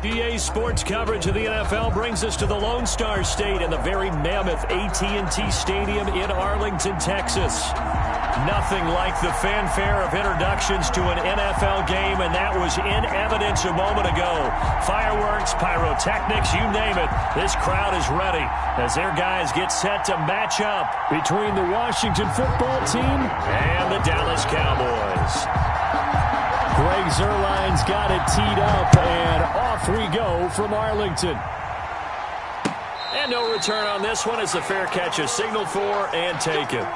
EA Sports coverage of the NFL brings us to the Lone Star State and the very mammoth AT&T Stadium in Arlington, Texas. Nothing like the fanfare of introductions to an NFL game, and that was in evidence a moment ago. Fireworks, pyrotechnics, you name it. This crowd is ready as their guys get set to match up between the Washington football team and the Dallas Cowboys. Greg Zuerlein's got it teed up, and off we go from Arlington. And no return on this one as the fair catch is signaled for and taken.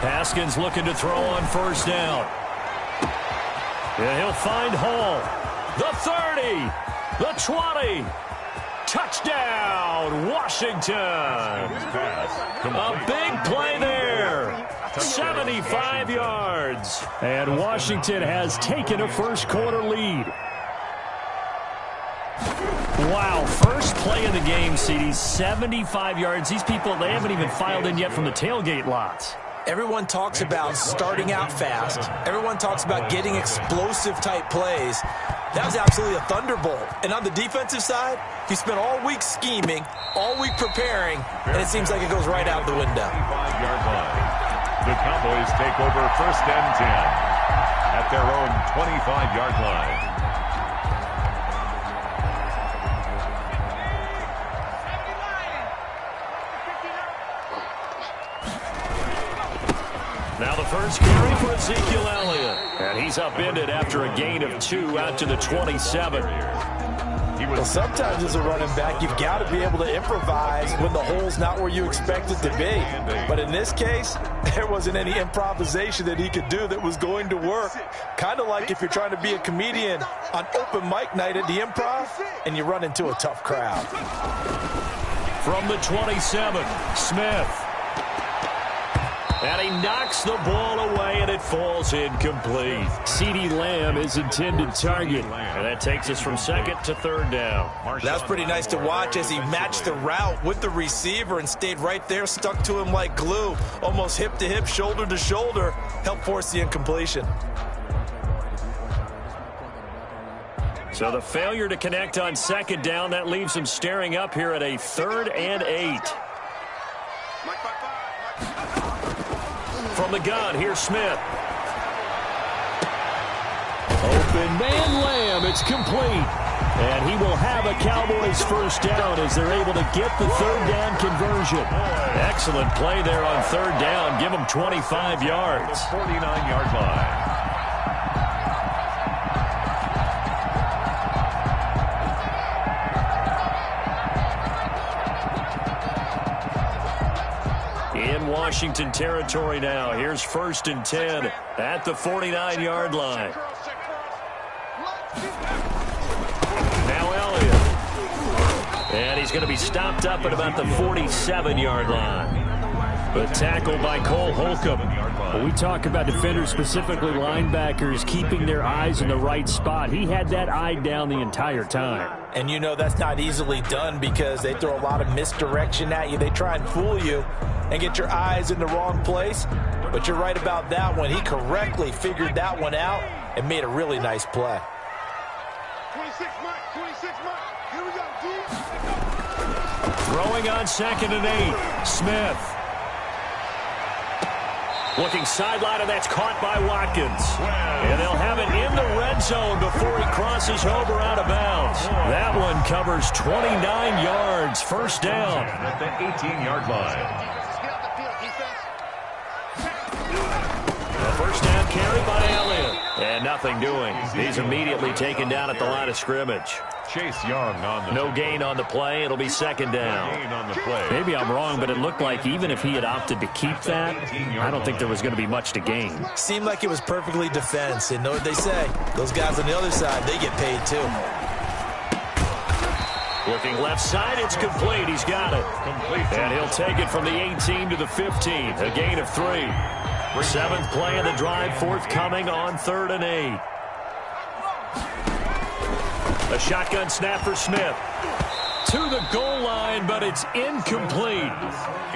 Haskins looking to throw on first down. And he'll find Hall. The 30. The 20. Touchdown, Washington. A big play there. 75 yards. And Washington has taken a first-quarter lead. Wow, first play of the game, CD, 75 yards. These people, they haven't even filed in yet from the tailgate lots. Everyone talks about starting out fast. Everyone talks about getting explosive-type plays. That was absolutely a thunderbolt. And on the defensive side, he spent all week scheming, all week preparing, and it seems like it goes right out the window. 25-yard line. The Cowboys take over first and 10 at their own 25-yard line. Now the first carry for Ezekiel Elliott. And he's upended after a gain of 2 out to the 27. Well, sometimes as a running back, you've got to be able to improvise when the hole's not where you expect it to be. But in this case, there wasn't any improvisation that he could do that was going to work. Kind of like if you're trying to be a comedian on open mic night at the Improv and you run into a tough crowd. From the 27, Smith. And he knocks the ball away, and it falls incomplete. CeeDee Lamb is intended target. And that takes us from second to third down. That's pretty nice to watch as he matched the route with the receiver and stayed right there, stuck to him like glue, almost hip to hip, shoulder to shoulder, helped force the incompletion. So the failure to connect on second down, that leaves him staring up here at a 3rd and 8. From the gun, here's Smith. Open man Lamb, it's complete. And he will have a Cowboys first down as they're able to get the 3rd down conversion. Excellent play there on 3rd down. Give him 25 yards. 49-yard line. In Washington territory now. Here's 1st and 10 at the 49-yard line. Now Elliott. And he's going to be stopped up at about the 47-yard line. The tackle by Cole Holcomb. When we talk about defenders, specifically linebackers, keeping their eyes in the right spot, he had that eye down the entire time. And you know that's not easily done because they throw a lot of misdirection at you. They try and fool you and get your eyes in the wrong place. But you're right about that one. He correctly figured that one out and made a really nice play. 26 mark. Here we go, dude. Throwing on 2nd and 8. Smith. Looking sideline, and that's caught by Watkins. And they'll have it in the red zone before he crosses over out of bounds. That one covers 29 yards. First down. At the 18-yard line. A first down carry by Elliott. And nothing doing. He's immediately taken down at the line of scrimmage. Chase Young on the No gain on the play. It'll be second down. gain on the play. Maybe I'm wrong, but it looked like even if he had opted to keep that, I don't think there was going to be much to gain. Seemed like it was perfectly defense. And know what they say? Those guys on the other side, they get paid too. Looking left side, it's complete. He's got it. And he'll take it from the 18 to the 15. A gain of 3. 7th play of the drive forthcoming on 3rd and 8. A shotgun snap for Smith. To the goal line, but it's incomplete.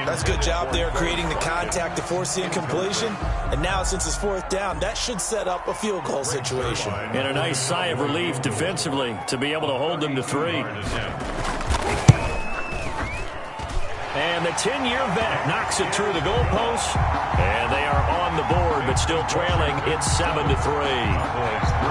That's a good job there creating the contact to force the incompletion. And now since it's 4th down, that should set up a field goal situation. And a nice sigh of relief defensively to be able to hold them to 3. And the 10-year vet knocks it through the goalpost. And they are on the board, but still trailing. It's 7-3.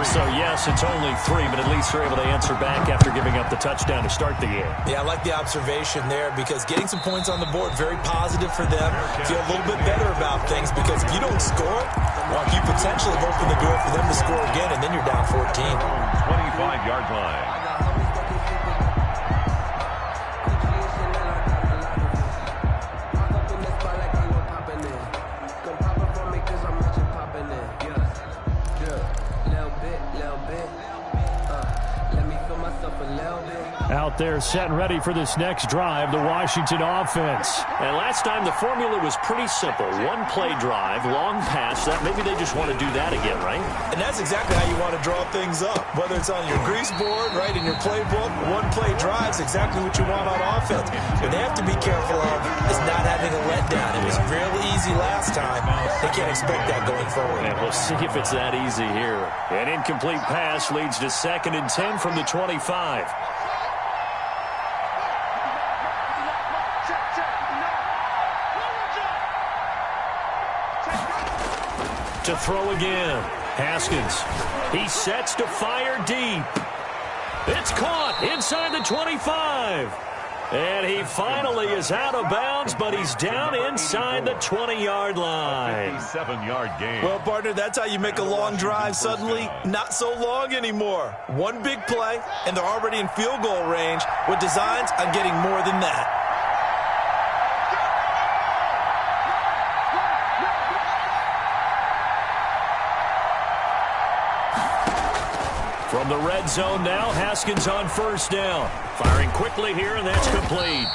So, yes, it's only 3, but at least they're able to answer back after giving up the touchdown to start the game. Yeah, I like the observation there because getting some points on the board, very positive for them. Feel a little bit better about things because if you don't score, well, you potentially have opened the door for them to score again, and then you're down 14. 25-yard line. Out there set and ready for this next drive, the Washington offense. And last time the formula was pretty simple. One play drive, long pass. That maybe they just want to do that again, right? And that's exactly how you want to draw things up. Whether it's on your grease board, right, in your playbook, one play drive is exactly what you want on offense. What they have to be careful of is not having a letdown. It was real easy last time. They can't expect that going forward. And we'll see if it's that easy here. An incomplete pass leads to 2nd and 10 from the 25. To throw again. Haskins. He sets to fire deep. It's caught inside the 25. And he finally is out of bounds, but he's down inside the 20-yard line. 57-yard gain. Well, partner, that's how you make a long drive suddenly not so long anymore. One big play, and they're already in field goal range with designs on getting more than that. From the red zone now, Haskins on 1st down. Firing quickly here, and that's complete.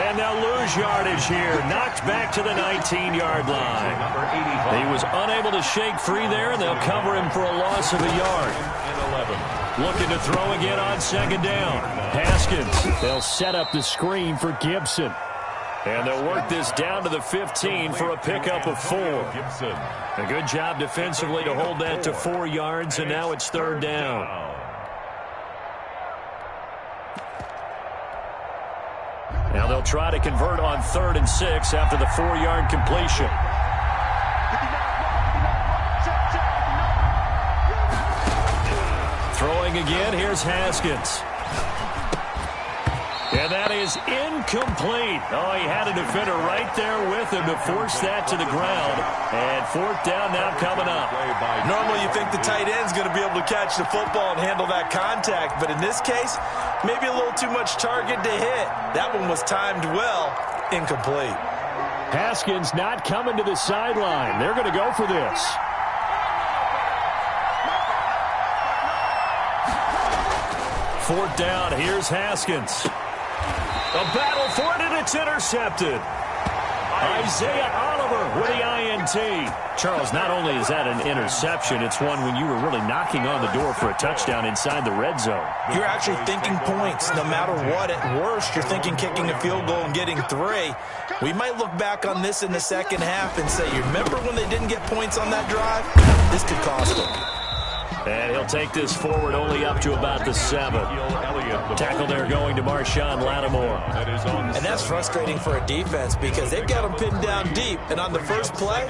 And they'll lose yardage here. Knocked back to the 19-yard line. He was unable to shake free there, and they'll cover him for a loss of a yard. Looking to throw again on 2nd down. Haskins. They'll set up the screen for Gibson. And they'll work this down to the 15 for a pickup of 4. A good job defensively to hold that to 4 yards, and now it's 3rd down. Now they'll try to convert on 3rd and 6 after the 4-yard completion. Throwing again, here's Haskins. And that is incomplete. Oh, he had a defender right there with him to force that to the ground. And 4th down now coming up. Normally you think the tight end's going to be able to catch the football and handle that contact. But in this case, maybe a little too much target to hit. That one was timed well. Incomplete. Haskins not coming to the sideline. They're going to go for this. Fourth down, here's Haskins. A battle for it, and it's intercepted. Isaiah Oliver with the INT. Charles, not only is that an interception, it's one when you were really knocking on the door for a touchdown inside the red zone. You're actually thinking points. No matter what, at worst, you're thinking kicking a field goal and getting 3. We might look back on this in the second half and say, you remember when they didn't get points on that drive? This could cost them. And he'll take this forward only up to about the 7. Tackle there going to Marshawn Lattimore. And that's frustrating for a defense because they've got them pinned down deep. And on the first play,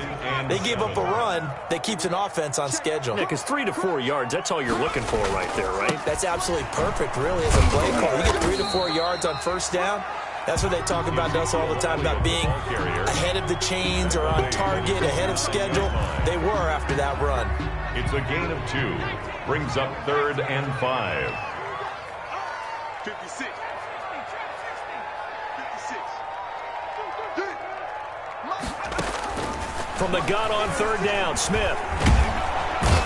they gave up a run that keeps an offense on schedule. Yeah, because 3 to 4 yards, that's all you're looking for right there, right? That's absolutely perfect, really, as a play call. You get 3 to 4 yards on first down. That's what they talk about to us all the time, about being ahead of the chains or on target, ahead of schedule. They were after that run. It's a gain of 2. Brings up 3rd and 5. 56. 56. From the gun on 3rd down, Smith.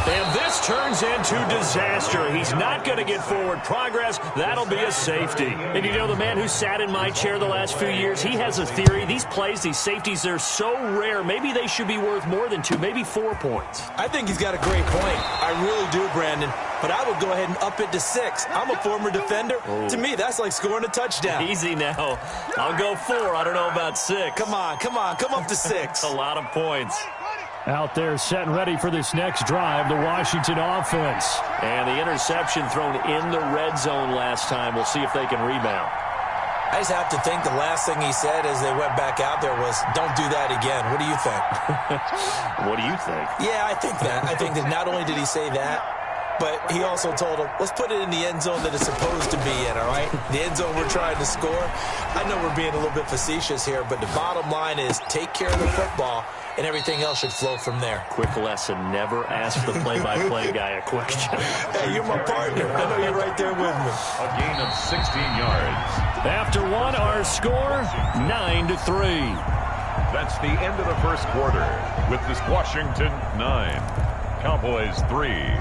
And this turns into disaster. He's not going to get forward progress. That'll be a safety. And you know, the man who sat in my chair the last few years, he has a theory. These plays, these safeties, they're so rare. Maybe they should be worth more than 2, maybe 4 points. I think he's got a great point. I really do, Brandon. But I would go ahead and up it to 6. I'm a former defender. To me, that's like scoring a touchdown. Easy now. I'll go 4. I don't know about 6. Come on. Come up to 6. A lot of points. Out there set and ready for this next drive, the Washington offense. And the interception thrown in the red zone last time. We'll see if they can rebound. I just have to think the last thing he said as they went back out there was, don't do that again. What do you think? What do you think? Yeah, I think that. I think that not only did he say that, but he also told him, let's put it in the end zone that it's supposed to be in, all right? The end zone we're trying to score. I know we're being a little bit facetious here, but the bottom line is take care of the football, and everything else should flow from there. Quick lesson, never ask the play-by-play guy a question. Hey, you're my partner. I know you're right there with me. A gain of 16 yards. After 1, our score, 9-3. That's the end of the first quarter with this Washington 9, Cowboys 3.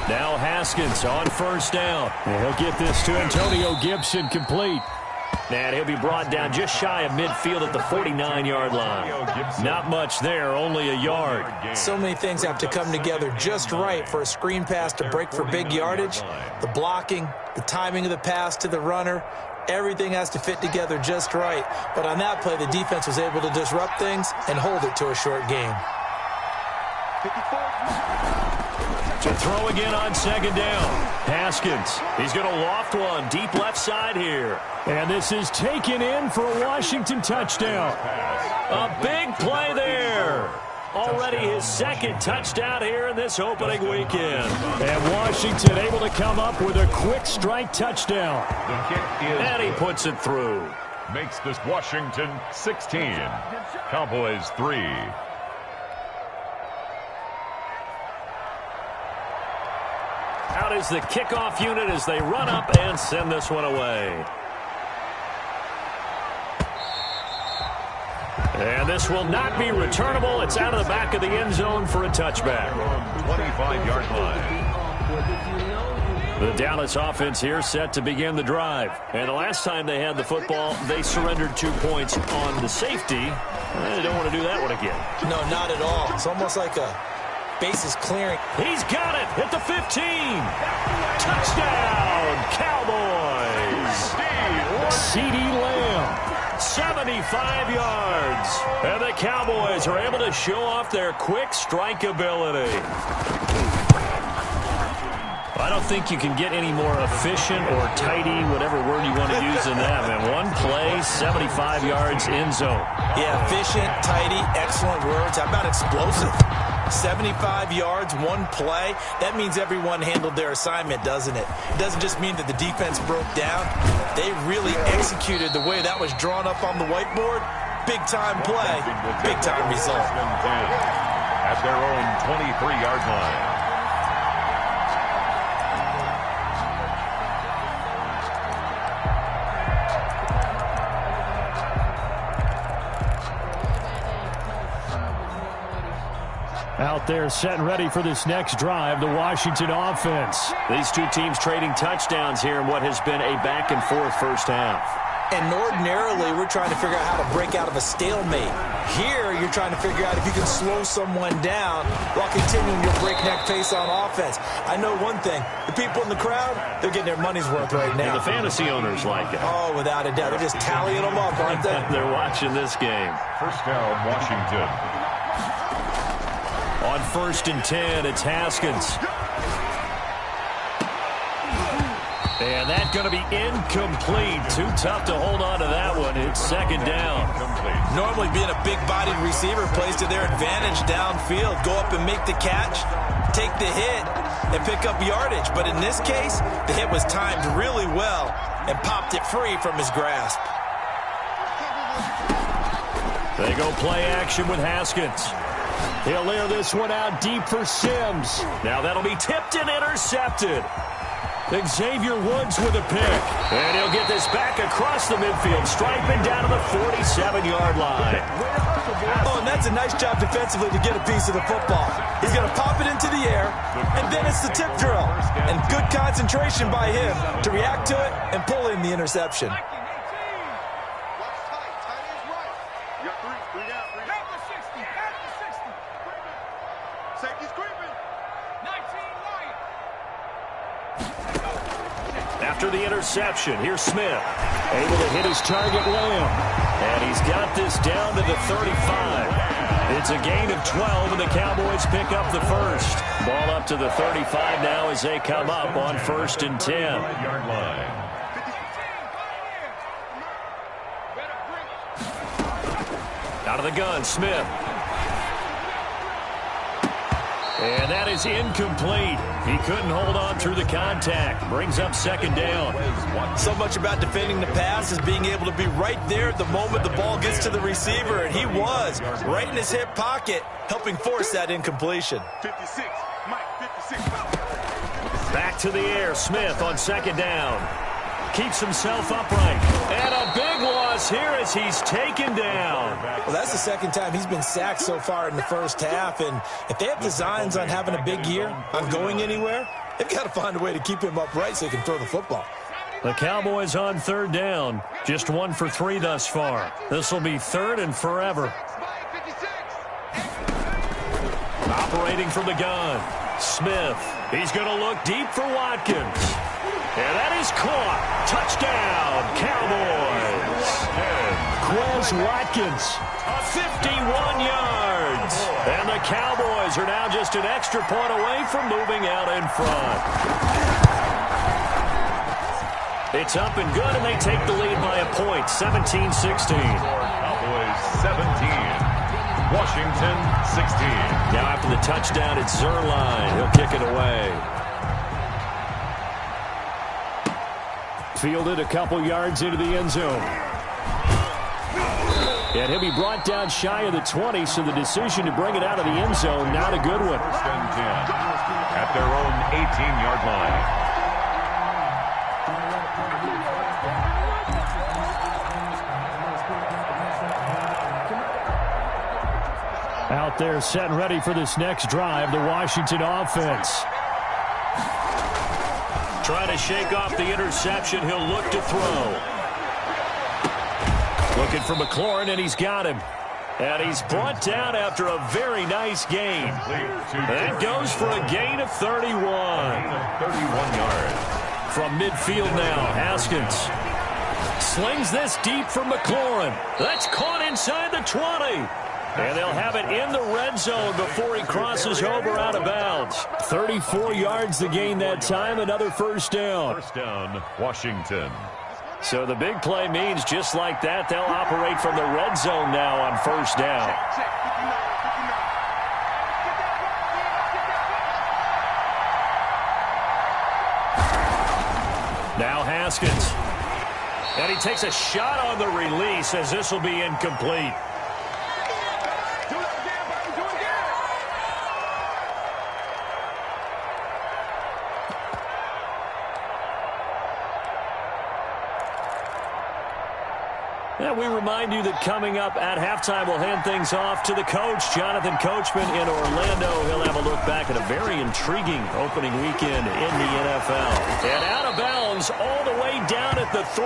Now Haskins on 1st down. And he'll get this to Antonio Gibson complete. And he'll be brought down just shy of midfield at the 49-yard line. Not much there, only a yard. So many things have to come together just right for a screen pass to break for big yardage. The blocking, the timing of the pass to the runner, everything has to fit together just right. But on that play, the defense was able to disrupt things and hold it to a short game. To throw again on 2nd down. Haskins. He's going to loft one deep left side here. And this is taken in for a Washington touchdown. A big play there. Already his 2nd touchdown here in this opening weekend. And Washington able to come up with a quick strike touchdown. The kick is And he puts it through. makes this Washington 16, Cowboys 3. Out is the kickoff unit as they run up and send this one away. And this will not be returnable. It's out of the back of the end zone for a touchback. 25-yard line. The Dallas offense here set to begin the drive. And the last time they had the football, they surrendered 2 points on the safety. They don't want to do that one again. No, not at all. It's almost like a bases clearing. He's got it at the 15. Touchdown, Cowboys. CeeDee Lamb. 75 yards. And the Cowboys are able to show off their quick strike ability. I don't think you can get any more efficient or tidy, whatever word you want to use in that. And one play, 75 yards in zone. Yeah, efficient, tidy, excellent words. How about explosive? 75 yards, one play. That means everyone handled their assignment, doesn't it? It doesn't just mean that the defense broke down. They really executed the way that was drawn up on the whiteboard. Big-time play, big-time result. At their own 23-yard line. Out there set and ready for this next drive, the Washington offense. These two teams trading touchdowns here in what has been a back-and-forth first half. And ordinarily, we're trying to figure out how to break out of a stalemate. Here, you're trying to figure out if you can slow someone down while continuing your breakneck pace on offense. I know one thing. The people in the crowd, they're getting their money's worth right now. And the fantasy owners like it. Oh, without a doubt. They're just tallying them up, aren't they? They're watching this game. First down, Washington. On 1st and 10, it's Haskins. And that's going to be incomplete. Too tough to hold on to that one. It's 2nd down. Normally being a big-bodied receiver plays to their advantage downfield. Go up and make the catch, take the hit, and pick up yardage. But in this case, the hit was timed really well and popped it free from his grasp. They go play action with Haskins. He'll air this one out deep for Sims. Now that'll be tipped and intercepted. Xavier Woods with a pick. And he'll get this back across the midfield, striping down to the 47-yard line. Oh, and that's a nice job defensively to get a piece of the football. He's going to pop it into the air, and then it's the tip drill. And good concentration by him to react to it and pull in the interception. After the interception, here's Smith. Able to hit his target, Lamb. And he's got this down to the 35. It's a gain of 12, and the Cowboys pick up the first. Ball up to the 35 now as they come up on 1st and 10. Out of the gun, Smith. And that is incomplete. He couldn't hold on through the contact. Brings up 2nd down. So much about defending the pass is being able to be right there at the moment the ball gets to the receiver, and he was right in his hip pocket, helping force that incompletion. 56, Mike, 56. Back to the air, Smith on 2nd down. Keeps himself upright. And a big loss here as he's taken down. Well, that's the 2nd time he's been sacked so far in the first half. And if they have designs on having a big year, on going anywhere, they've got to find a way to keep him upright so he can throw the football. The Cowboys on 3rd down. Just 1 for 3 thus far. This will be 3rd and forever. Operating from the gun. Smith. He's going to look deep for Watkins. And that is caught. Touchdown, Cowboys. Quez Watkins, 51 yards. And the Cowboys are now just an extra point away from moving out in front. It's up and good, and they take the lead by a point, 17-16. Cowboys 17, Washington 16. Now after the touchdown, it's Zerline. He'll kick it away. Fielded a couple yards into the end zone. And he'll be brought down shy of the 20, so the decision to bring it out of the end zone, not a good one. 1st and 10 at their own 18-yard line. Out there set and ready for this next drive, the Washington offense. Trying to shake off the interception. He'll look to throw. Looking for McLaurin, and he's got him. And he's brought down after a very nice gain. That goes for a gain of 31. 31 yards. From midfield now, Haskins slings this deep for McLaurin. That's caught inside the 20. And they'll have it in the red zone before he crosses over out of bounds. 34 yards to gain that time, another 1st down. 1st down, Washington. So the big play means just like that, they'll operate from the red zone now on 1st down. Now Haskins. And he takes a shot on the release as this will be incomplete. And we remind you that coming up at halftime, we'll hand things off to the coach, Jonathan Coachman in Orlando. He'll have a look back at a very intriguing opening weekend in the NFL. And out of bounds all the way down at the 3.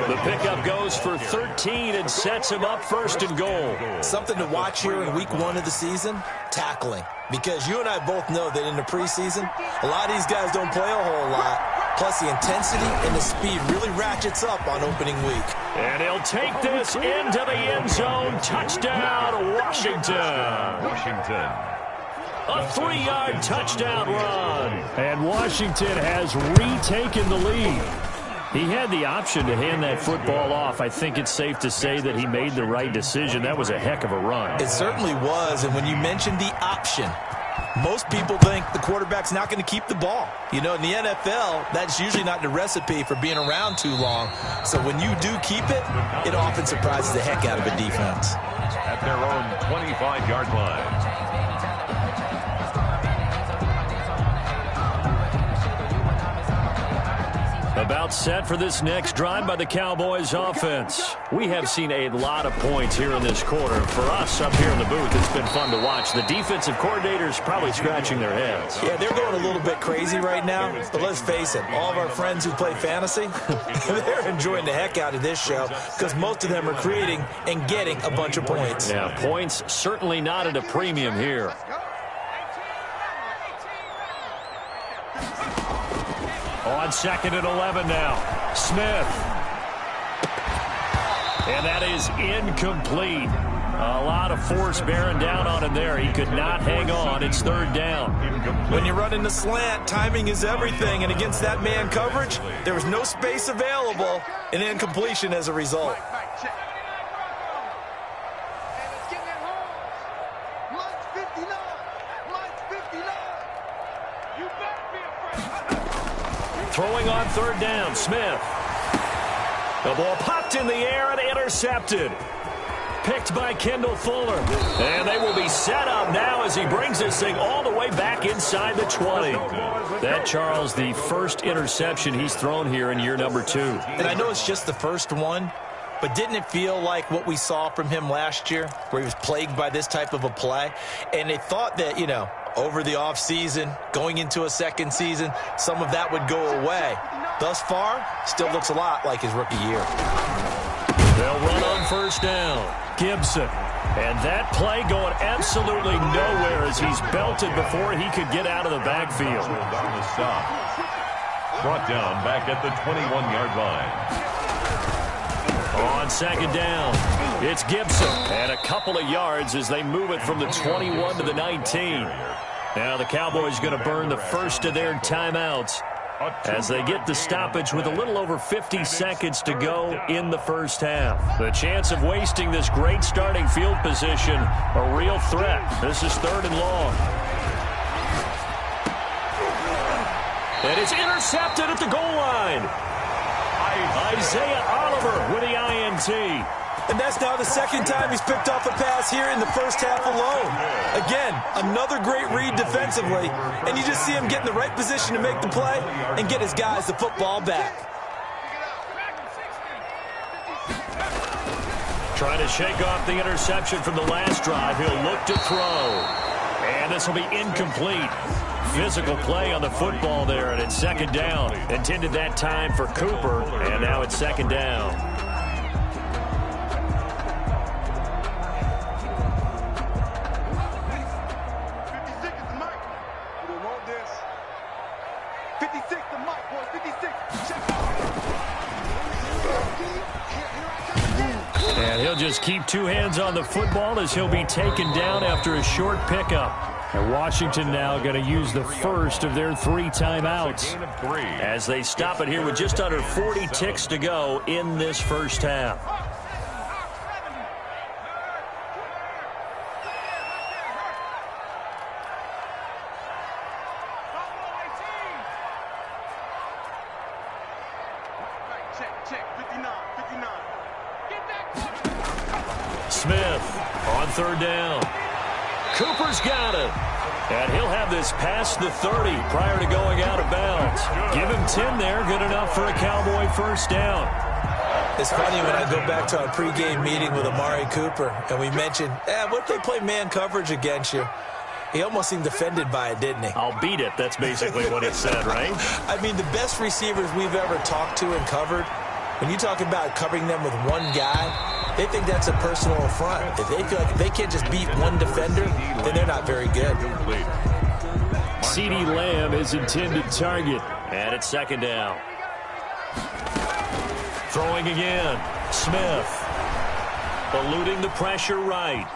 The pickup goes for 13 and sets him up 1st and goal. Something to watch here in week 1 of the season, tackling. Because you and I both know that in the preseason, a lot of these guys don't play a whole lot. Plus, the intensity and the speed really ratchets up on opening week. And he'll take this into the end zone. Touchdown, Washington. Washington. A 3-yard touchdown run. And Washington has retaken the lead. He had the option to hand that football off. I think it's safe to say that he made the right decision. That was a heck of a run. It certainly was. And when you mentioned the option, most people think the quarterback's not going to keep the ball. You know, in the NFL, that's usually not the recipe for being around too long. So when you do keep it, it often surprises the heck out of a defense. at their own 25-yard line. About set for this next drive by the Cowboys offense. We have seen a lot of points here in this quarter. For us up here in the booth, it's been fun to watch. The defensive coordinators probably scratching their heads. Yeah, they're going a little bit crazy right now. But let's face it, all of our friends who play fantasy, they're enjoying the heck out of this show because most of them are creating and getting a bunch of points. Yeah, points certainly not at a premium here. On 2nd and 11 now. Smith. And that is incomplete. A lot of force bearing down on him there. He could not hang on. It's 3rd down. When you run in the slant, timing is everything. And against that man coverage, there was no space available and incompletion as a result. Throwing on 3rd down, Smith. The ball popped in the air and intercepted. Picked by Kendall Fuller. And they will be set up now as he brings this thing all the way back inside the 20. That, Charles, the first interception he's thrown here in year number 2. And I know it's just the first one, but didn't it feel like what we saw from him last year, where he was plagued by this type of a play? And they thought that, over the offseason, going into a second season, some of that would go away. Thus far, still looks a lot like his rookie year. They'll run on 1st down. Gibson. And that play going absolutely nowhere as he's belted before he could get out of the backfield. On the stop. Brought down back at the 21-yard line. On 2nd down, it's Gibson. And a couple of yards as they move it from the 21 to the 19. Now the Cowboys going to burn the first of their timeouts as they get the stoppage with a little over 50 seconds to go in the first half. The chance of wasting this great starting field position, a real threat. This is 3rd and long. And it's intercepted at the goal line. Isaiah Oliver with the INT. And that's now the second time he's picked off a pass here in the first half alone. Again, another great read defensively. And you just see him get in the right position to make the play and get his guys the football back. Trying to shake off the interception from the last drive. He'll look to throw. And this will be incomplete. Physical play on the football there, and it's 2nd down. Intended that time for Cooper, and now it's 2nd down. And he'll just keep 2 hands on the football as he'll be taken down after a short pickup. And Washington now going to use the first of their 3 timeouts as they stop it here with just under 40 ticks to go in this first half. Smith on 3rd down. Cooper's got it. And he'll have this past the 30 prior to going out of bounds. Give him 10 there. Good enough for a Cowboy first down. It's funny when I go back to our pregame meeting with Amari Cooper, and we mentioned, what if they play man coverage against you? He almost seemed offended by it, didn't he? I'll beat it. That's basically what he said, right? I mean, the best receivers we've ever talked to and covered, when you talk about covering them with one guy, they think that's a personal affront. If they feel like if they can't just beat one defender, then they're not very good. CeeDee Lamb is intended target. And it's 2nd down. Throwing again. Smith. Eluding the pressure right.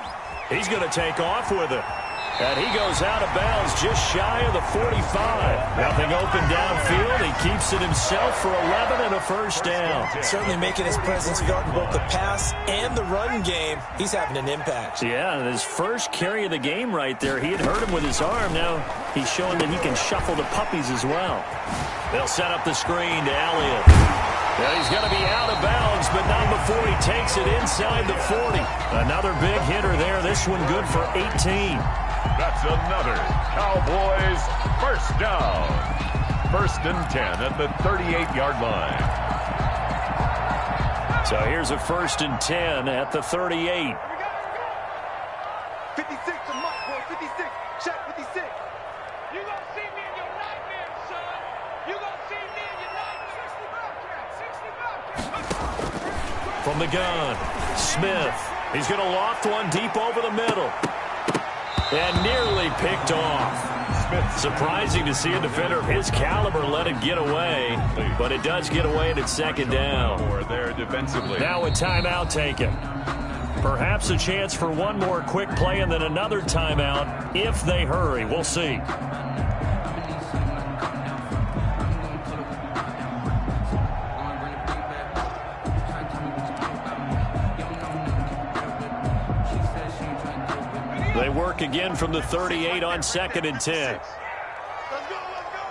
He's going to take off with it. And he goes out of bounds just shy of the 45. Nothing open downfield. He keeps it himself for 11 and a first down. Certainly making his presence felt in both the pass and the run game. He's having an impact. Yeah, and his first carry of the game right there, he had hurt him with his arm. Now he's showing that he can shuffle the puppies as well. They'll set up the screen to Elliott. And he's going to be out of bounds, but not before he takes it inside the 40. Another big hitter there. This one good for 18. That's another Cowboys first down. 1st and 10 at the 38-yard line. So here's a 1st and 10 at the 38. 56 to Muck, boy. 56. Check 56. You gonna see me in your nightmares, son. You gonna see me in your nightmares. 60 From the gun, Smith. He's going to loft one deep over the middle. And nearly picked off. Surprising to see a defender of his caliber let it get away, but it does get away and it's 2nd down. There defensively. Now a timeout taken. Perhaps a chance for one more quick play and then another timeout if they hurry. We'll see. They work again from the 38 on 2nd and 10. Let's go, let's go.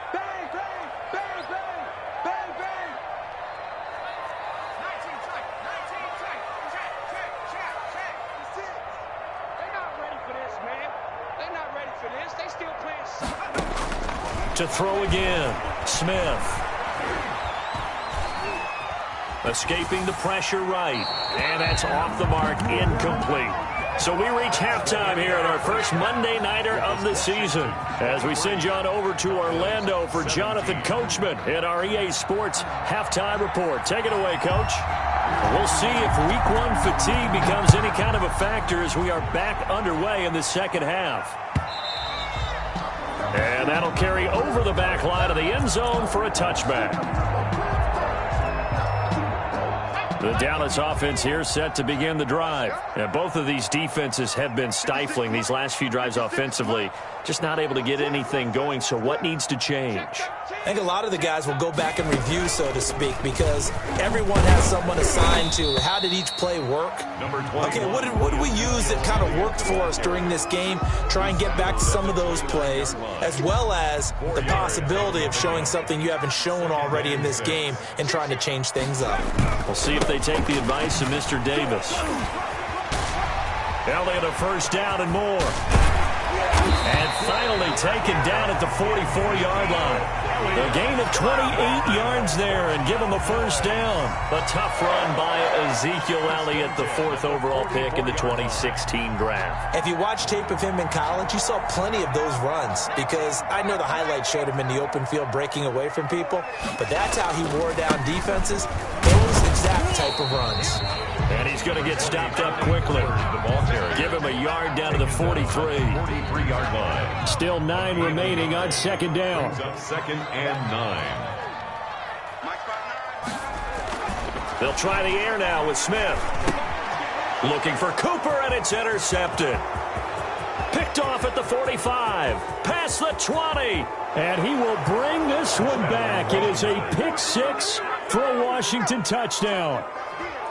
Bang, bang, bang, bang, bang, bang. 19 tight, 19 tight. Check. They're not ready for this, man. They're not ready for this. They still playing. To throw again, Smith. Escaping the pressure right. And that's off the mark, incomplete. So we reach halftime here at our first Monday Nighter of the season as we send you on over to Orlando for Jonathan Coachman in our EA Sports Halftime Report. Take it away, Coach. We'll see if Week 1 fatigue becomes any kind of a factor as we are back underway in the second half. And that'll carry over the back line of the end zone for a touchback. The Dallas offense here set to begin the drive. And both of these defenses have been stifling these last few drives offensively. Just not able to get anything going. So what needs to change? I think a lot of the guys will go back and review, so to speak, because everyone has someone assigned to how did each play work. Okay, what did we use that kind of worked for us during this game? Try and get back to some of those plays, as well as the possibility of showing something you haven't shown already in this game and trying to change things up. We'll see if they take the advice of Mr. Davis. Elliott a first down and more. And finally taken down at the 44-yard line. A gain of 28 yards there and give him a first down. A tough run by Ezekiel Elliott, the 4th overall pick in the 2016 draft. If you watch tape of him in college, you saw plenty of those runs because I know the highlights showed him in the open field breaking away from people, but that's how he wore down defenses, those exact type of runs. And he's going to get stopped up quickly. Give him a yard down to the 43-yard line. Still 9 remaining on 2nd down. 2nd and 9. They'll try the air now with Smith. Looking for Cooper, and it's intercepted. Picked off at the 45. Past the 20. And he will bring this one back. It is a pick 6 for a Washington touchdown.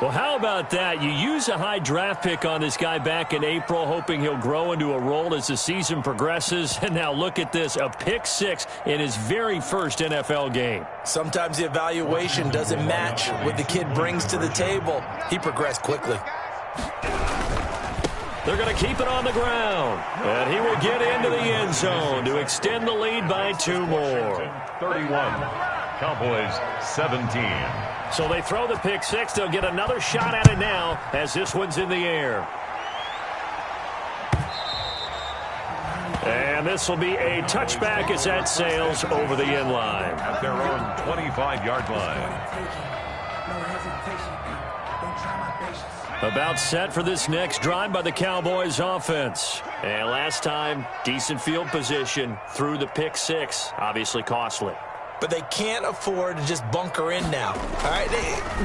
Well, how about that? You use a high draft pick on this guy back in April, hoping he'll grow into a role as the season progresses. And now look at this, a pick 6 in his very first NFL game. Sometimes the evaluation doesn't match what the kid brings to the table. He progressed quickly. They're going to keep it on the ground. And he will get into the end zone to extend the lead by 2 more. 31, Cowboys 17. So they throw the pick 6. They'll get another shot at it now as this one's in the air. And this will be a touchback as that sails over the end line. At their own 25-yard line. About set for this next drive by the Cowboys offense. And last time, decent field position through the pick 6. Obviously costly. But they can't afford to just bunker in now. All right,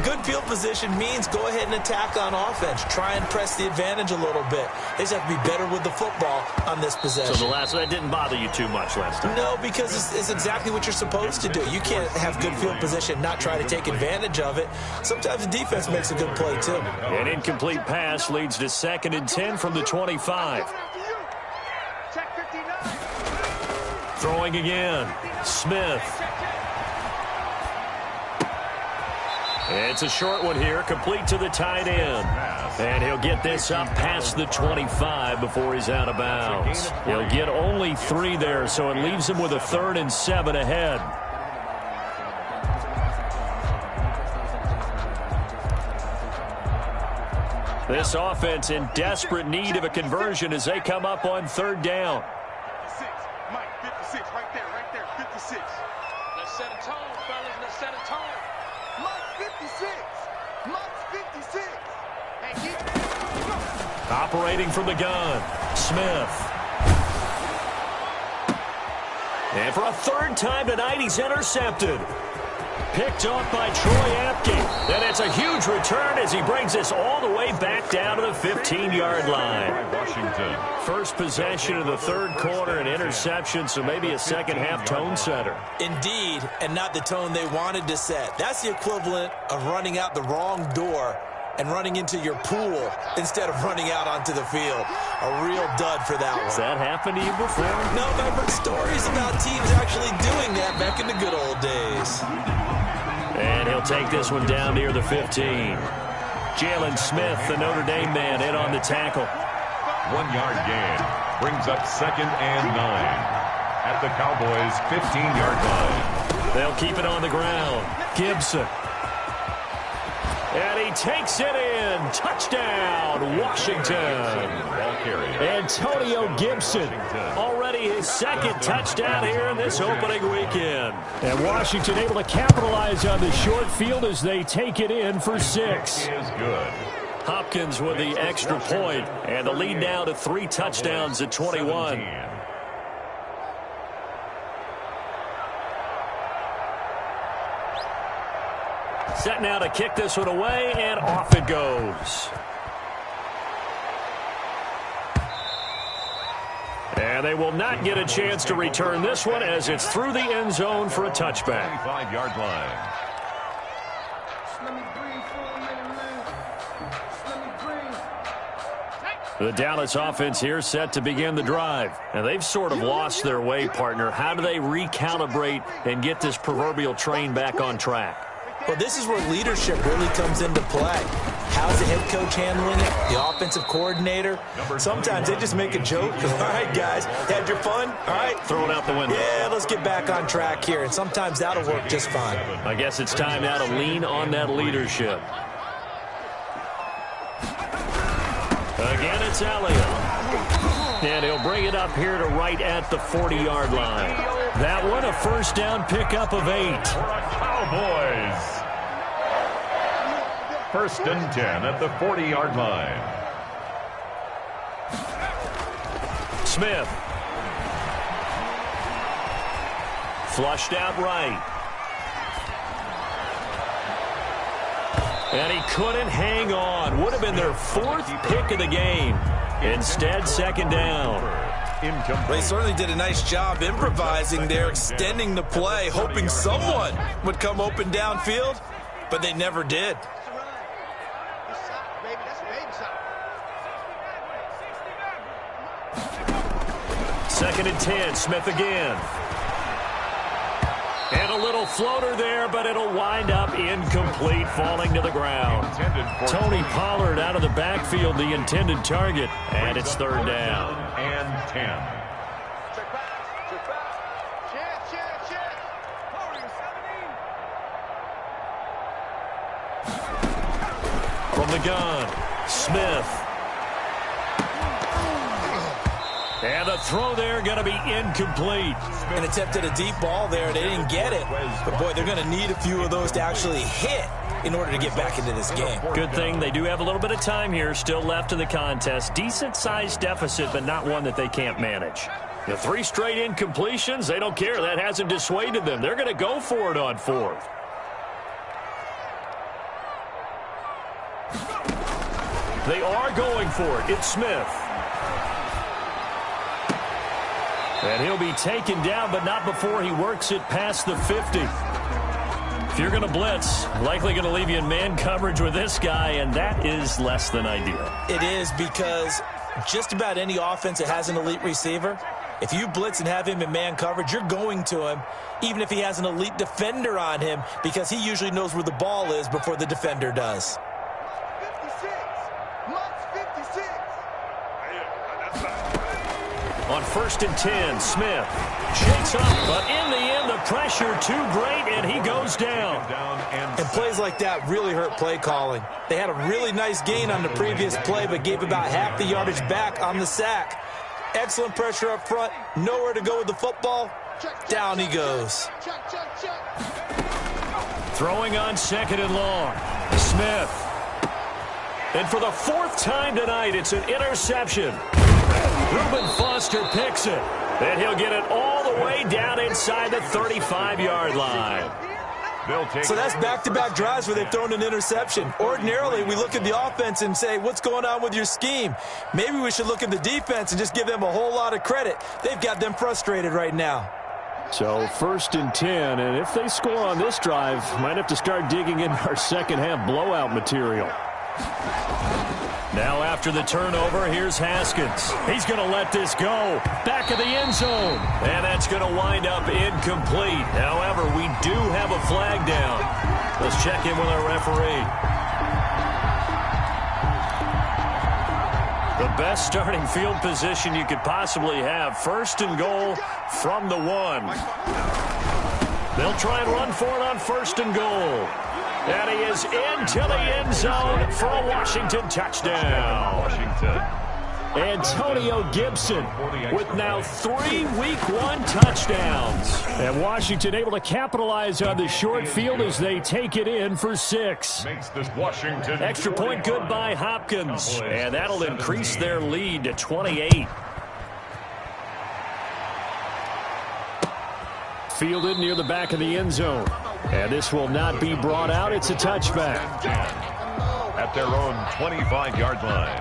good field position means go ahead and attack on offense. Try and press the advantage a little bit. They just have to be better with the football on this possession. So that didn't bother you too much last time? No, because it's exactly what you're supposed to do. You can't have good field position and not try to take advantage of it. Sometimes the defense makes a good play, too. An incomplete pass leads to 2nd and 10 from the 25. Throwing again. Smith. It's a short one here, complete to the tight end. And he'll get this up past the 25 before he's out of bounds. He'll get only 3 there, so it leaves him with a 3rd and 7 ahead. This offense in desperate need of a conversion as they come up on 3rd down. 56. Mike, 56, right there, 56. Let's set a tone, fellas, let's set a tone. Mike, 56. Mike's 56. Hey, Operating from the gun, Smith. And for a 3rd time tonight, he's intercepted. Picked off by Troy Apke. And it's a huge return as he brings us all the way back down to the 15-yard line. Washington. First possession of the 3rd quarter, an interception, so maybe a second-half tone setter. Indeed, and not the tone they wanted to set. That's the equivalent of running out the wrong door and running into your pool instead of running out onto the field. A real dud for that one. Has that happened to you before? No, but I've heard stories about teams actually doing that back in the good old days. And he'll take this one down near the 15. Jalen Smith, the Notre Dame man, in on the tackle. 1-yard gain. Brings up 2nd and 9. At the Cowboys' 15-yard line. They'll keep it on the ground. Gibson. And he takes it in. Touchdown, Washington. Ball carrier. Antonio Gibson. Already his 2nd touchdown here in this opening weekend. And Washington able to capitalize on the short field as they take it in for 6. Is good. Hopkins with the extra point. And the lead now to 3 touchdowns at 21. 17. Set now to kick this one away, and off it goes. And they will not get a chance to return this one as it's through the end zone for a touchback. 25-yard line. let me breathe for a minute, man. Let me breathe. The Dallas offense here set to begin the drive. And they've sort of lost their way, partner. How do they recalibrate and get this proverbial train back on track? Well, this is where leadership really comes into play. How's the head coach handling it? The offensive coordinator? Sometimes they just make a joke. All right, guys, had your fun? All right. Throw it out the window. Yeah, let's get back on track here. And sometimes that'll work just fine. I guess it's time now to lean on that leadership. Again, it's Elliott. And he'll bring it up here to right at the 40-yard line. That one, a 1st down pickup of 8. For the Cowboys. 1st and 10 at the 40-yard line. Smith. Flushed out right. And he couldn't hang on. Would have been their 4th pick of the game. Instead, 2nd down. They certainly did a nice job improvising there, extending the play, hoping someone would come open downfield, but they never did. 2nd and 10, Smith again. And a little floater there, but it'll wind up incomplete, falling to the ground. Tony Pollard out of the backfield, the intended target, and it's 3rd down. And 10. From the gun, Smith. And the throw there going to be incomplete. An attempt at a deep ball there. They didn't get it. But, boy, they're going to need a few of those to actually hit in order to get back into this game. Good thing they do have a little bit of time here still left in the contest. Decent-sized deficit, but not one that they can't manage. The 3 straight incompletions, they don't care. That hasn't dissuaded them. They're going to go for it on 4th. They are going for it. It's Smith. And he'll be taken down, but not before he works it past the 50. If you're going to blitz, likely going to leave you in man coverage with this guy, and that is less than ideal. It is, because just about any offense that has an elite receiver, If you blitz and have him in man coverage, you're going to him, even if he has an elite defender on him, because he usually knows where the ball is before the defender does. On 1st and 10, Smith shakes up, but in the end, the pressure too great, and he goes down. And plays like that really hurt play calling. They had a really nice gain on the previous play, but gave about half the yardage back on the sack. Excellent pressure up front, nowhere to go with the football. Down he goes. Throwing on 2nd and long. Smith. And for the 4th time tonight, it's an interception. Reuben Foster picks it. And he'll get it all the way down inside the 35-yard line. So that's back-to-back drives where they've thrown an interception. Ordinarily, we look at the offense and say, what's going on with your scheme? Maybe we should look at the defense and just give them a whole lot of credit. They've got them frustrated right now. So 1st and 10, and if they score on this drive, might have to start digging in our second-half blowout material. Now after the turnover, here's Haskins. He's going to let this go. Back of the end zone. And that's going to wind up incomplete. However, we do have a flag down. Let's check in with our referee. The best starting field position you could possibly have. 1st and goal from the 1. They'll try and run for it on 1st and goal. And he is into the end zone for a Washington touchdown. Antonio Gibson with now 3 Week 1 touchdowns. And Washington able to capitalize on the short field as they take it in for 6. Extra point good by Hopkins. And that'll increase their lead to 28. Fielded near the back of the end zone. And this will not be brought out. It's a touchback. At their own 25-yard line.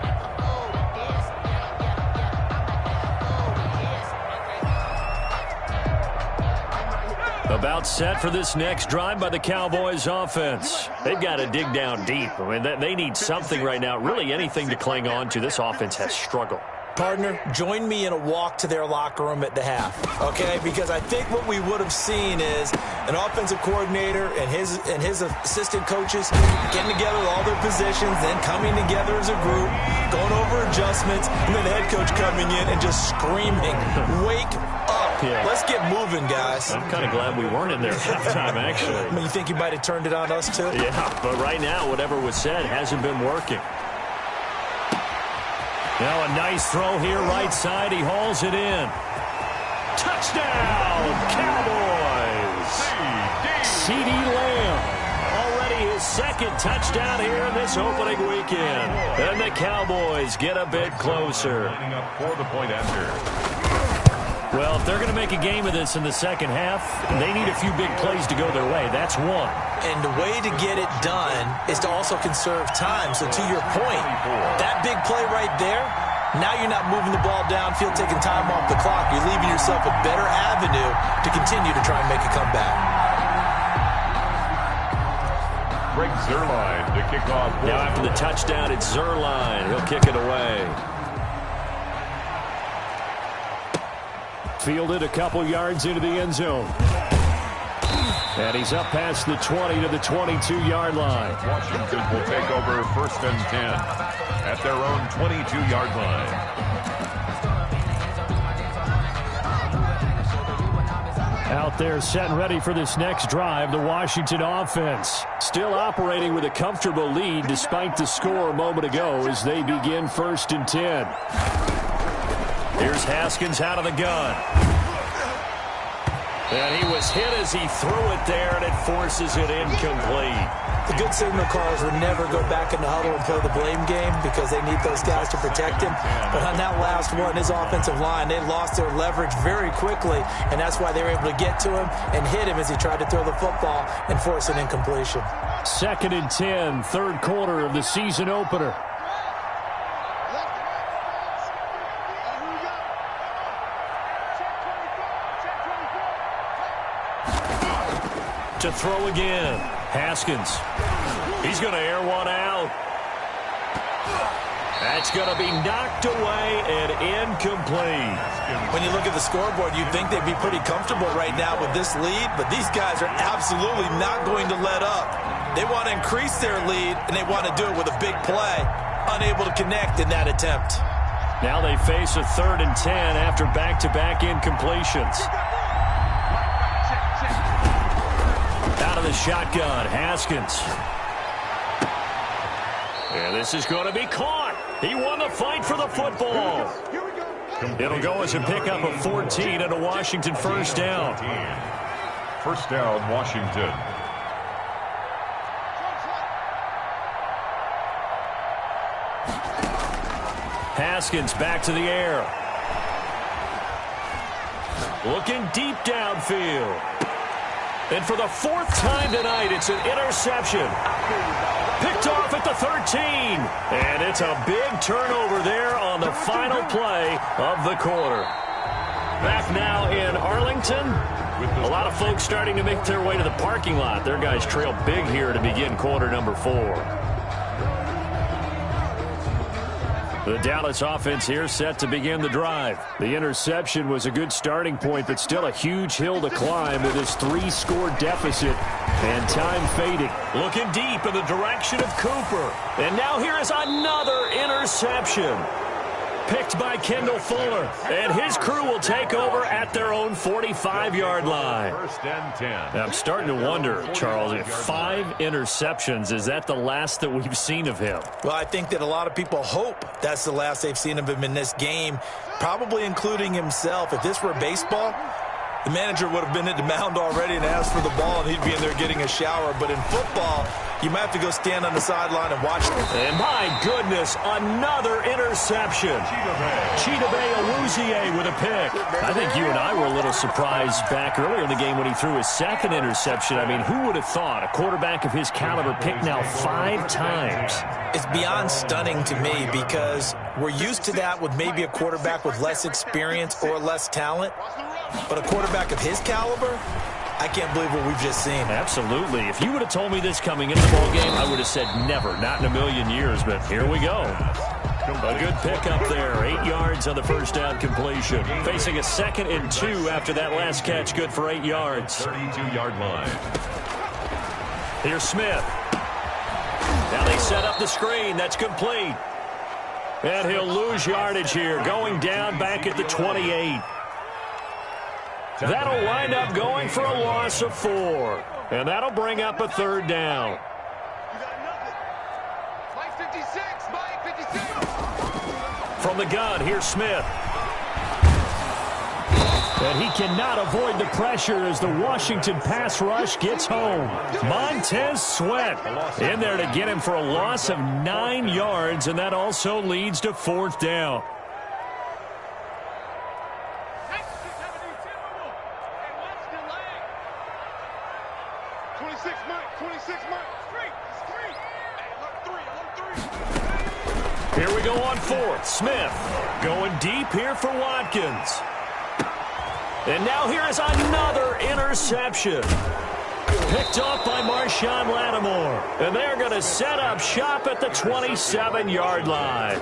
About set for this next drive by the Cowboys offense. They've got to dig down deep. I mean, they need something right now, really anything to cling on to. This offense has struggled. Partner, join me in a walk to their locker room at the half, okay? Because I think what we would have seen is an offensive coordinator and his assistant coaches getting together with all their positions, then coming together as a group, going over adjustments, and then the head coach coming in and just screaming, "Wake up. Yeah. Let's get moving, guys." I'm kind of glad we weren't in there at halftime, actually. I mean, you think he might have turned it on us, too? Yeah, but right now, whatever was said hasn't been working. Now a nice throw here, right side. He hauls it in. Touchdown, Cowboys! CeeDee Lamb. Already his 2nd touchdown here in this opening weekend. And the Cowboys get a bit closer. For the point after. Well, if they're going to make a game of this in the second half, they need a few big plays to go their way. That's one. And the way to get it done is to also conserve time. So to your point, that big play right there, now you're not moving the ball downfield, taking time off the clock. You're leaving yourself a better avenue to continue to try and make a comeback. Greg Zuerlein to kick off. Now after the touchdown, it's Zuerlein. He'll kick it away. Fielded a couple yards into the end zone. And he's up past the 20 to the 22-yard line. Washington will take over 1st and 10 at their own 22-yard line. Out there set and ready for this next drive, the Washington offense. Still operating with a comfortable lead despite the score a moment ago as they begin 1st and 10. Here's Haskins out of the gun. And he was hit as he threw it there, and it forces it incomplete. The good signal callers would never go back in the huddle and play the blame game because they need those guys to protect him. But on that last one, his offensive line, they lost their leverage very quickly, and that's why they were able to get to him and hit him as he tried to throw the football and force an incompletion. 2nd and 10, 3rd quarter of the season opener. To throw again. Haskins. He's going to air one out. That's going to be knocked away and incomplete. When you look at the scoreboard, you'd think they'd be pretty comfortable right now with this lead, but these guys are absolutely not going to let up. They want to increase their lead, and they want to do it with a big play. Unable to connect in that attempt. Now they face a 3rd and 10 after back-to-back incompletions. Out of the shotgun, Haskins. And this is going to be caught. He won the fight for the football. It'll go as a pickup of 14 and a Washington first down. First down, Washington. Haskins back to the air. Looking deep downfield. And for the 4th time tonight, it's an interception. Picked off at the 13. And it's a big turnover there on the final play of the quarter. Back now in Arlington. A lot of folks starting to make their way to the parking lot. Their guys trail big here to begin quarter number 4. The Dallas offense here set to begin the drive. The interception was a good starting point, but still a huge hill to climb with his 3-score deficit and time fading. Looking deep in the direction of Cooper. And now here is another interception. Picked by Kendall Fuller. And his crew will take over at their own 45-yard line. First and 10. I'm starting to wonder, Charles, if 5 interceptions, is that the last that we've seen of him? Well, I think that a lot of people hope that's the last they've seen of him in this game, probably including himself. If this were baseball, the manager would have been at the mound already and asked for the ball, and he'd be in there getting a shower. But in football, you might have to go stand on the sideline and watch them. And my goodness, another interception. Chidobe Awuzie with a pick. I think you and I were a little surprised back earlier in the game when he threw his 2nd interception. I mean, who would have thought a quarterback of his caliber picked now 5 times? It's beyond stunning to me because we're used to that with maybe a quarterback with less experience or less talent. But a quarterback of his caliber, I can't believe what we've just seen. Absolutely. If you would have told me this coming into the ball game, I would have said never, not in a million years. But here we go. A good pickup there. 8 yards on the first down completion. Facing a 2nd and 2 after that last catch. Good for 8 yards. 32-yard line. Here's Smith. Now they set up the screen. That's complete. And he'll lose yardage here. Going down back at the 28. That'll wind up going for a loss of 4. And that'll bring up a 3rd down. From the gun, here's Smith. And he cannot avoid the pressure as the Washington pass rush gets home. Montez Sweat in there to get him for a loss of 9 yards, and that also leads to 4th down. Here we go on 4th. Smith going deep here for Watkins. And now here is another interception. Picked off by Marshawn Lattimore. And they're going to set up shop at the 27-yard line.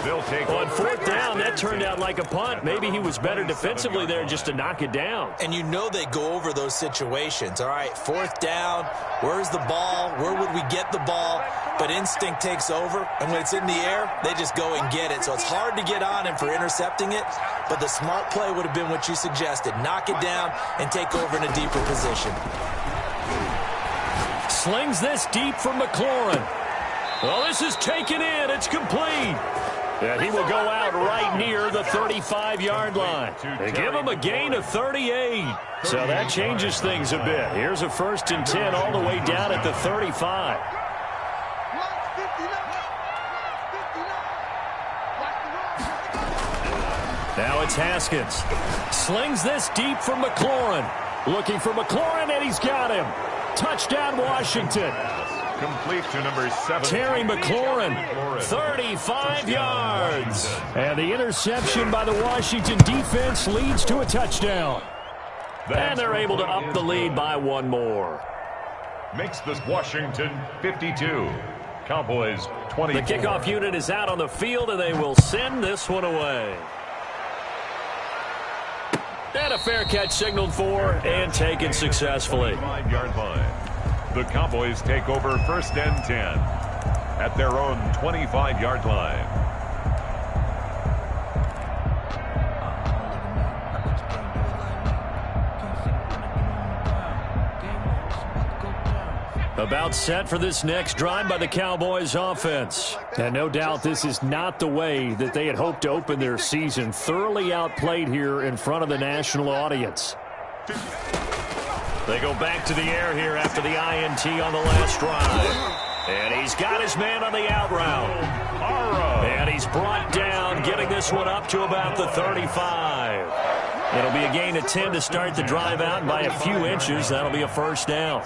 On 4th down, that turned out like a punt. Maybe he was better defensively there just to knock it down. And you know they go over those situations. All right, 4th down, where's the ball? Where would we get the ball? But instinct takes over, and when it's in the air, they just go and get it. So it's hard to get on him for intercepting it, but the smart play would have been what you suggested. Knock it down and take over in a deeper position. Slings this deep from McLaurin. Well, this is taken in. It's complete. And he will go out right near the 35-yard line. They give him a gain of 38. So that changes things a bit. Here's a 1st and 10 all the way down at the 35. Now it's Haskins. Slings this deep from McLaurin. Looking for McLaurin, and he's got him. Touchdown, Washington. Complete to number 7. Terry McLaurin, 35 yards. And the interception by the Washington defense leads to a touchdown. And they're able to up the lead by 1 more. Makes this Washington 52. Cowboys 20. The kickoff unit is out on the field, and they will send this one away. And a fair catch signaled for and taken successfully. 5-yard line. The Cowboys take over 1st and 10 at their own 25-yard line. About set for this next drive by the Cowboys offense. And no doubt this is not the way that they had hoped to open their season. Thoroughly outplayed here in front of the national audience. They go back to the air here after the INT on the last drive. And he's got his man on the out route. And he's brought down, getting this one up to about the 35. It'll be a gain of 10 to start the drive out. By a few inches, that'll be a first down.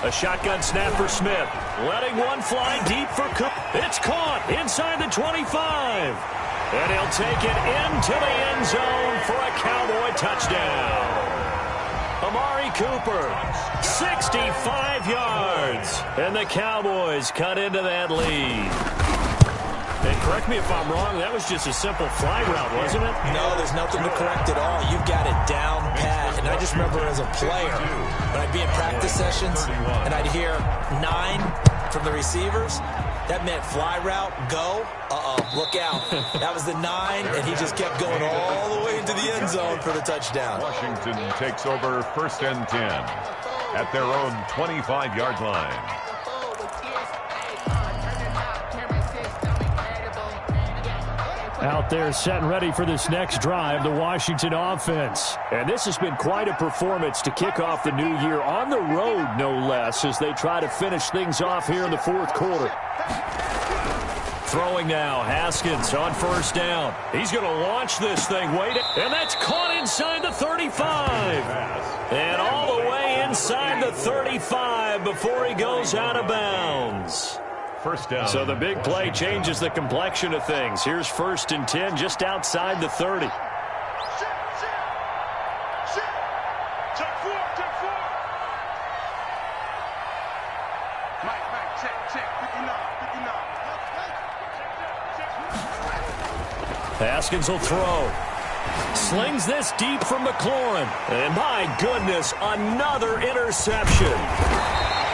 A shotgun snap for Smith. Letting one fly deep for Cook. It's caught inside the 25. And he'll take it into the end zone for a Cowboy touchdown. Amari Cooper, 65 yards. And the Cowboys cut into that lead. And correct me if I'm wrong, that was just a simple fly route, wasn't it? No, there's nothing to correct at all. You've got it down pat. And I just remember as a player, when I'd be in practice sessions and I'd hear 9 from the receivers, that meant fly route, go, look out. That was the 9, and he just kept going all the way into the end zone for the touchdown. Washington takes over 1st and 10 at their own 25-yard line. Out there set and ready for this next drive, the Washington offense. And this has been quite a performance to kick off the new year on the road, no less, as they try to finish things off here in the 4th quarter. Throwing now, Haskins on 1st down. He's going to launch this thing. And that's caught inside the 35. And all the way inside the 35 before he goes out of bounds. First down. So the big play changes the complexion of things. Here's 1st and 10 just outside the 30. Haskins will throw. Slings this deep from McLaurin. And my goodness, another interception.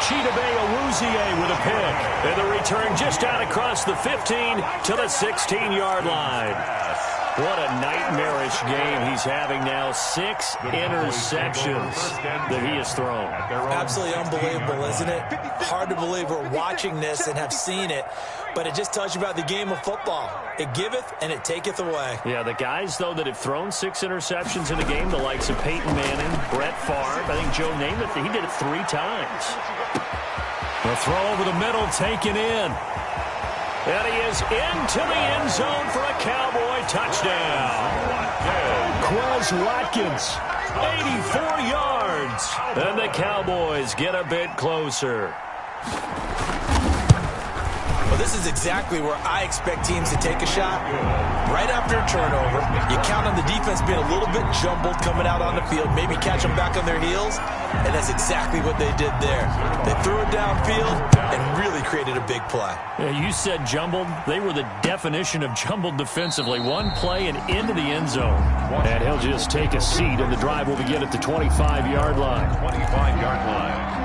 Chidobe Awuzie with a pick. And the return just out across the 15 to the 16-yard line. What a nightmarish game he's having now. 6 interceptions that he has thrown. Absolutely unbelievable, isn't it? Hard to believe we're watching this and have seen it, but it just tells you about the game of football. It giveth and it taketh away. Yeah, the guys, though, that have thrown 6 interceptions in a game, the likes of Peyton Manning, Brett Favre, I think Joe Namath, he did it 3 times. The throw over the middle taken in. And he is into the end zone for a Cowboy touchdown. Quez Watkins, 84 yards. And the Cowboys get a bit closer. Well, this is exactly where I expect teams to take a shot. Right after a turnover, you count on the defense being a little bit jumbled coming out on the field, maybe catch them back on their heels, and that's exactly what they did there. They threw it downfield and really created a big play. Yeah, you said jumbled. They were the definition of jumbled defensively. One play and into the end zone. And he'll just take a seat, and the drive will begin at the 25-yard line. 25-yard line.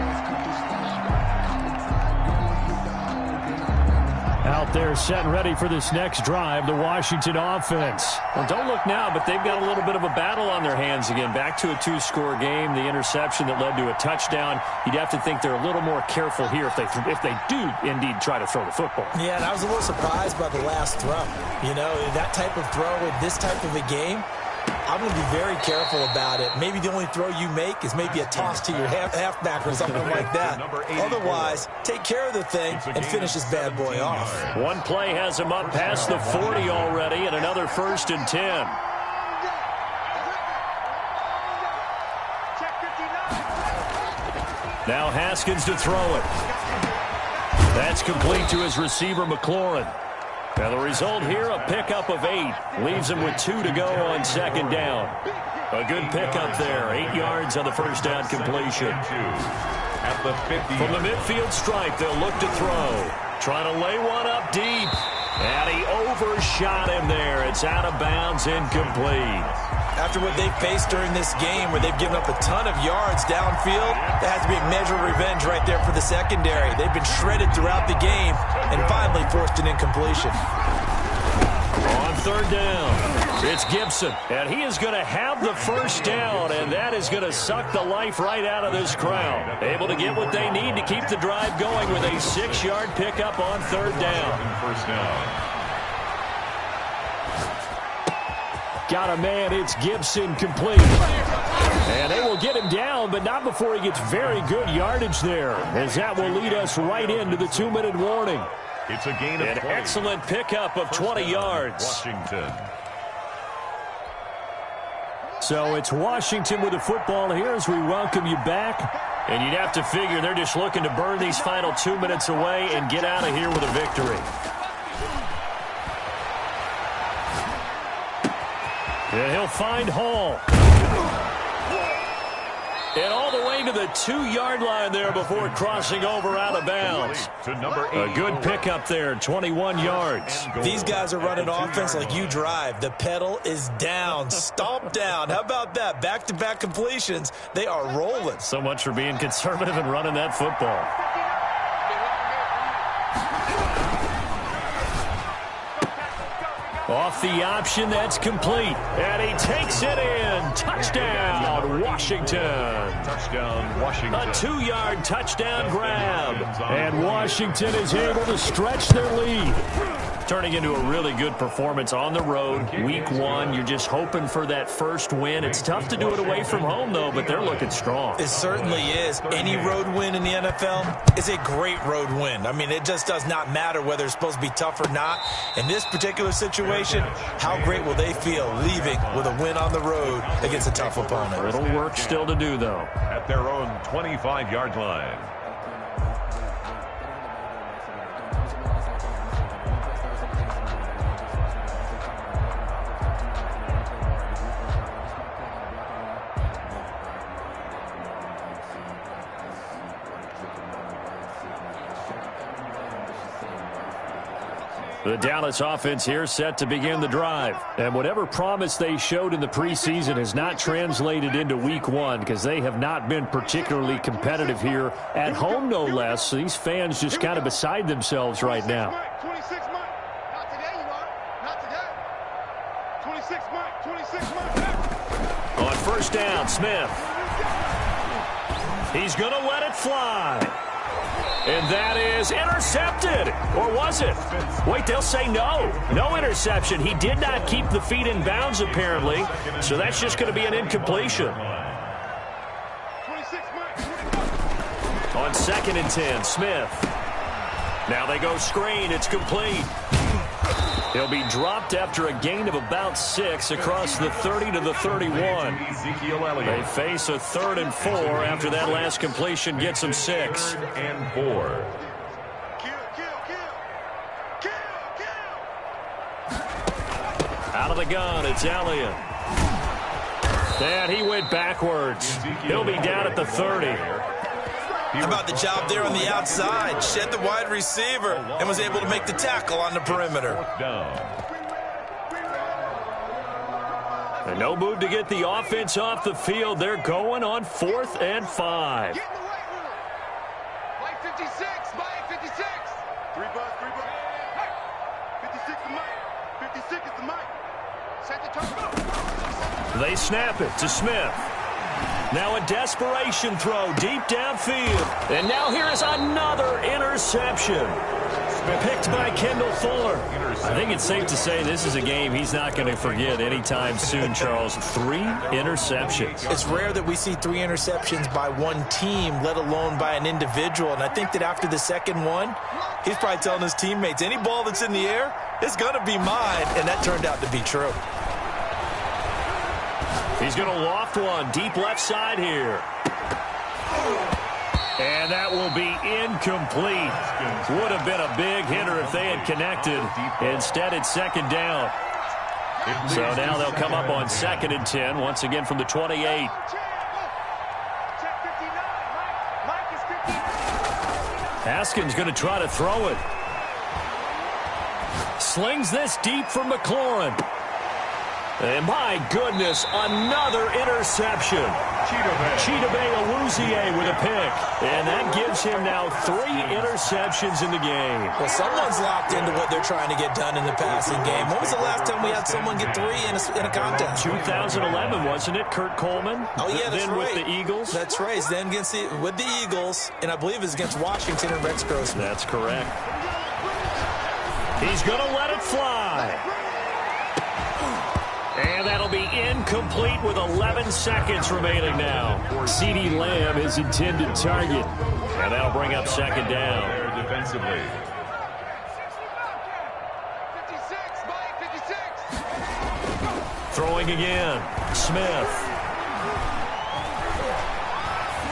Out there set and ready for this next drive, the Washington offense. Well, don't look now, but they've got a little bit of a battle on their hands again. Back to a 2-score game, the interception that led to a touchdown. You'd have to think they're a little more careful here if they do indeed try to throw the football. Yeah, and I was a little surprised by the last throw. You know, that type of throw in this type of a game, I'm going to be very careful about it. Maybe the only throw you make is maybe a toss to your halfback or something like that. Otherwise, take care of the thing and finish this bad boy off. One play has him up past the 40 already, and another 1st and 10. Now Haskins to throw it. That's complete to his receiver, McLaurin. Now the result here, a pickup of 8. Leaves him with 2 to go on 2nd down. A good pickup there. 8 yards on the 1st down completion. At the 50. From the midfield stripe, they'll look to throw. Trying to lay one up deep. And he overshot him there. It's out of bounds, incomplete. After what they've faced during this game, where they've given up a ton of yards downfield, that has to be a measure of revenge right there for the secondary. They've been shredded throughout the game and finally forced an incompletion. On third down, it's Gibson, and he is going to have the first down, and that is going to suck the life right out of this crowd. Able to get what they need to keep the drive going with a 6-yard pickup on third down. First down. Got a man, it's Gibson, complete. And they will get him down, but not before he gets very good yardage there, as that will lead us right into the 2-minute warning. It's a gain of An 20. excellent pickup of 20 yards. Washington. So it's Washington with the football here as we welcome you back. And you'd have to figure they're just looking to burn these final 2 minutes away and get out of here with a victory. And he'll find Hall. And all the way to the 2-yard line there before crossing over out of bounds. A good pickup there, 21 yards. These guys are running offense like you drive. The pedal is down, stomp down. How about that? Back-to-back completions. They are rolling. So much for being conservative and running that football. Off the option, that's complete. And he takes it in. Touchdown, Washington. Touchdown, Washington. A 2-yard touchdown grab. And Washington is able to stretch their lead. Turning into a really good performance on the road. Week 1, you're just hoping for that first win. It's tough to do it away from home, though, but they're looking strong. It certainly is. Any road win in the NFL is a great road win. I mean, it just does not matter whether it's supposed to be tough or not. In this particular situation, how great will they feel leaving with a win on the road against a tough opponent? A little work still to do, though. At their own 25-yard line. The Dallas offense here set to begin the drive. And whatever promise they showed in the preseason has not translated into week 1 because they have not been particularly competitive here at home, no less. So these fans just kind of beside themselves right now. 26 Mike. Not today, you are. Not today. 26 Mike. 26 Mike. On first down, Smith. He's going to let it fly. And that is intercepted. Or was it? Wait, they'll say no. No interception. He did not keep the feet in bounds, apparently. So that's just going to be an incompletion. 26 Mike. On 2nd and 10, Smith. Now they go screen. It's complete. He'll be dropped after a gain of about 6 across the 30 to the 31. They face a 3rd and 4 after that last completion gets them 6. 3rd and 4. Out of the gun, it's Elliott. And he went backwards. He'll be down at the 30. How about the job there on the outside? Shed the wide receiver and was able to make the tackle on the perimeter. And no move to get the offense off the field. They're going on 4th and 5. Get in the weight room. Mike 56. Mike 56. 3 bucks. 3 bucks. 56 to Mike. 56 is to Mike. Set the target. They snap it to Smith. Now a desperation throw deep downfield. And now here is another interception. Picked by Kendall Fuller. I think it's safe to say this is a game he's not going to forget anytime soon, Charles. 3 interceptions. It's rare that we see 3 interceptions by one team, let alone by an individual. And I think that after the second one, he's probably telling his teammates, any ball that's in the air, it's going to be mine. And that turned out to be true. He's going to loft one deep left side here. And that will be incomplete. Would have been a big hitter if they had connected. Instead, it's 2nd down. So now they'll come up on 2nd and 10, once again from the 28. Haskins going to try to throw it. Slings this deep for McLaurin. And my goodness, another interception. Chidobe Awuzie with a pick. And that gives him now 3 interceptions in the game. Well, someone's locked into what they're trying to get done in the passing game. When was the last time we had someone get 3 in a contest? 2011, wasn't it, Kurt Coleman? Oh, yeah, that's then right. with the Eagles? That's right. Then with the Eagles, and I believe it's against Washington and Rex Grossman. That's correct. He's going to let it fly. And that'll be incomplete with 11 seconds remaining now. CeeDee Lamb, his intended target. And that'll bring up second down. There defensively. 56, Mike, 56. Throwing again. Smith.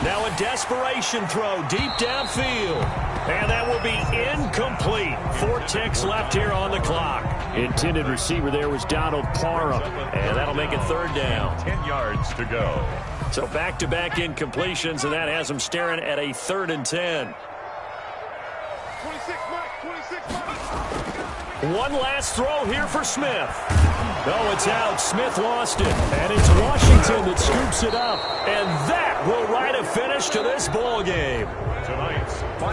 Now a desperation throw deep downfield. And that will be incomplete. 4 ticks left here on the clock. Intended receiver there was Donald Parham. And that'll make it third down. 10 yards to go. So back-to-back incompletions, and that has him staring at a 3rd and 10. 26, Mike, 26, Mike. One last throw here for Smith. Oh, it's out. Smith lost it. And it's Washington that scoops it up. And that will write a finish to this ball game.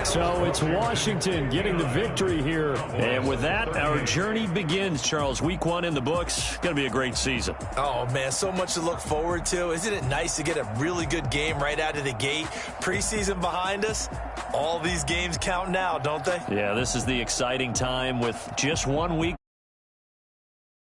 So it's Washington getting the victory here. And with that, our journey begins, Charles. Week 1 in the books. Going to be a great season. Oh, man, so much to look forward to. Isn't it nice to get a really good game right out of the gate? Preseason behind us. All these games count now, don't they? Yeah, this is the exciting time with just 1 week.